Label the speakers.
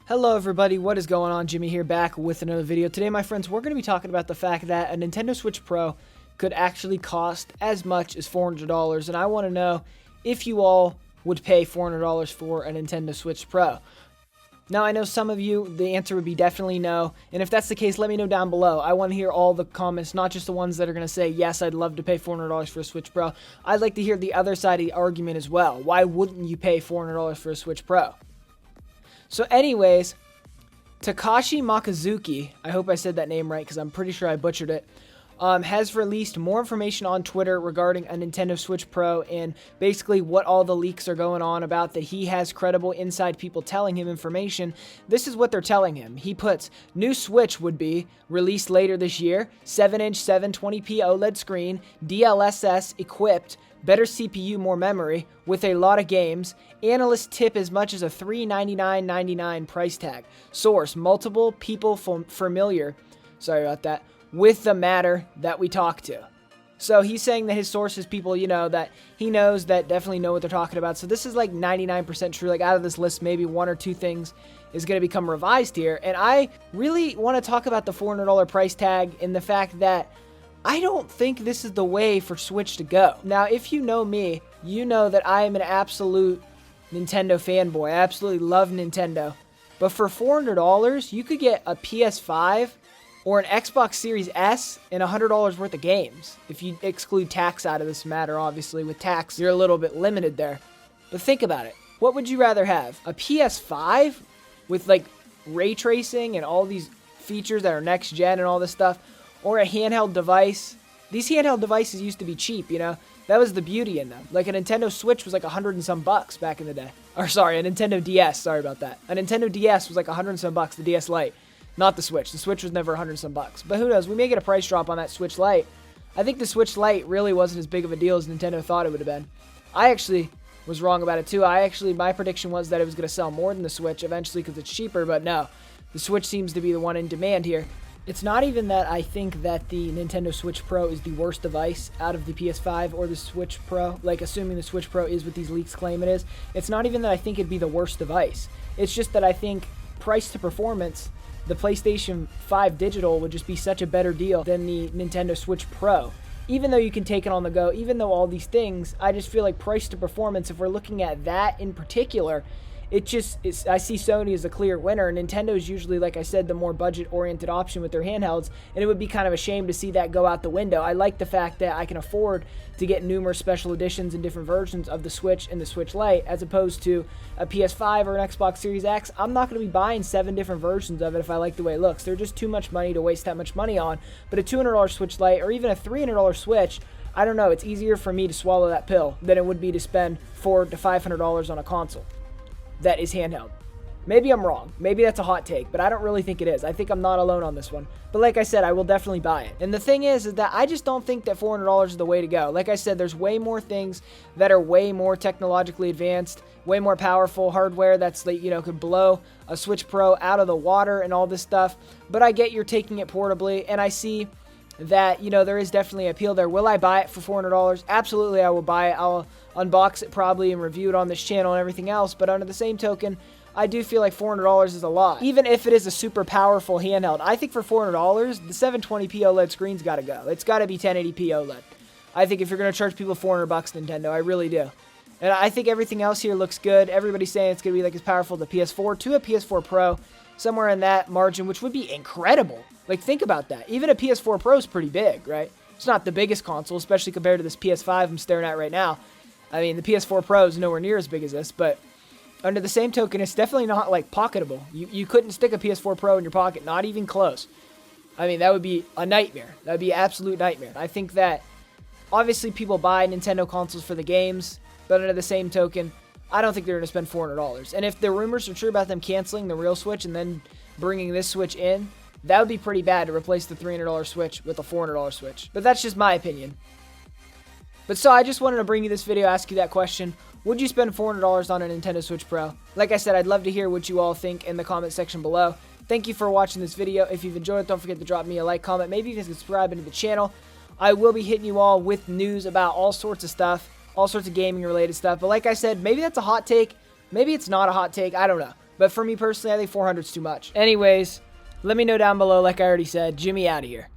Speaker 1: Hello everybody, what is going on? Jimmy here, back with another video. Today, my friends, we're going to be talking about the fact that a Nintendo Switch Pro could actually cost as much as $400, and I want to know if you all would pay $400 for a Nintendo Switch Pro. Now, I know some of you, the answer would be definitely no, and if that's the case, let me know down below. I want to hear all the comments, not just the ones that are going to say, yes, I'd love to pay $400 for a Switch Pro. I'd like to hear the other side of the argument as well. Why wouldn't you pay $400 for a Switch Pro? So anyways, Takashi Makazuki, I hope I said that name right because I'm pretty sure I butchered it, has released more information on Twitter regarding a Nintendo Switch Pro and basically what all the leaks are going on about, that he has credible inside people telling him information. This is what they're telling him. He puts, new Switch would be released later this year, 7-inch 720p OLED screen, DLSS equipped, better CPU, more memory, with a lot of games. Analysts tip as much as a $399.99 price tag. Source, multiple people familiar, sorry about that, with the matter that we talked to. So he's saying that his source is people, that he knows that definitely know what they're talking about. So this is like 99% true. Like out of this list, maybe one or two things is going to become revised here. And I really want to talk about the $400 price tag and the fact that I don't think this is the way for Switch to go. Now, if you know me, you know that I am an absolute Nintendo fanboy. I absolutely love Nintendo. But for $400, you could get a PS5 or an Xbox Series S and $100 worth of games. If you exclude tax out of this matter, obviously. With tax, you're a little bit limited there. But think about it. What would you rather have? A PS5 with like ray tracing and all these features that are next gen and all this stuff? Or a handheld device? These handheld devices used to be cheap, That was the beauty in them. Like a Nintendo Switch was like $100 and some bucks back in the day. Or sorry, a Nintendo DS, sorry about that. A Nintendo DS was like $100 and some bucks, the DS Lite. Not the Switch. The Switch was never $100 and some bucks. But who knows, we may get a price drop on that Switch Lite. I think the Switch Lite really wasn't as big of a deal as Nintendo thought it would have been. I actually was wrong about it too. My prediction was that it was going to sell more than the Switch eventually because it's cheaper, but no. The Switch seems to be the one in demand here. It's not even that I think that the Nintendo Switch Pro is the worst device out of the PS5 or the Switch Pro, like assuming the Switch Pro is what these leaks claim it is. It's not even that I think it'd be the worst device. It's just that I think price to performance, the PlayStation 5 Digital would just be such a better deal than the Nintendo Switch Pro. Even though you can take it on the go, even though all these things, I just feel like price to performance, if we're looking at that in particular, I see Sony as a clear winner. Nintendo is usually, like I said, the more budget-oriented option with their handhelds, and it would be kind of a shame to see that go out the window. I like the fact that I can afford to get numerous special editions and different versions of the Switch and the Switch Lite, as opposed to a PS5 or an Xbox Series X. I'm not going to be buying 7 different versions of it if I like the way it looks. They're just too much money to waste that much money on. But a $200 Switch Lite or even a $300 Switch, I don't know, it's easier for me to swallow that pill than it would be to spend $400 to $500 on a console that is handheld. Maybe I'm wrong. Maybe that's a hot take, but I don't really think it is. I think I'm not alone on this one. But like I said, I will definitely buy it. And the thing is that I just don't think that $400 is the way to go. Like I said, there's way more things that are way more technologically advanced, way more powerful hardware that's like, could blow a Switch Pro out of the water and all this stuff. But I get you're taking it portably, and I see that, there is definitely appeal there. Will I buy it for $400? Absolutely, I will buy it. I'll unbox it probably and review it on this channel and everything else, but under the same token, I do feel like $400 is a lot. Even if it is a super powerful handheld, I think for $400, the 720p OLED screen's got to go. It's got to be 1080p OLED. I think if you're going to charge people $400, Nintendo, I really do. And I think everything else here looks good. Everybody's saying it's going to be like as powerful as the PS4 to a PS4 Pro, somewhere in that margin, which would be incredible. Like, think about that. Even a PS4 Pro is pretty big, right? It's not the biggest console, especially compared to this PS5 I'm staring at right now. I mean, the PS4 Pro is nowhere near as big as this, but under the same token, it's definitely not, like, pocketable. You couldn't stick a PS4 Pro in your pocket, not even close. I mean, that would be a nightmare. That would be an absolute nightmare. I think that, obviously, people buy Nintendo consoles for the games, but under the same token, I don't think they're going to spend $400. And if the rumors are true about them canceling the real Switch and then bringing this Switch in, that would be pretty bad to replace the $300 Switch with a $400 Switch. But that's just my opinion. But so I just wanted to bring you this video, ask you that question. Would you spend $400 on a Nintendo Switch Pro? Like I said, I'd love to hear what you all think in the comment section below. Thank you for watching this video. If you've enjoyed it, don't forget to drop me a like, comment, maybe even subscribe into the channel. I will be hitting you all with news about all sorts of stuff, all sorts of gaming related stuff. But like I said, maybe that's a hot take. Maybe it's not a hot take. I don't know. But for me personally, I think 400 is too much. Anyways, let me know down below, like I already said. Jimmy out of here.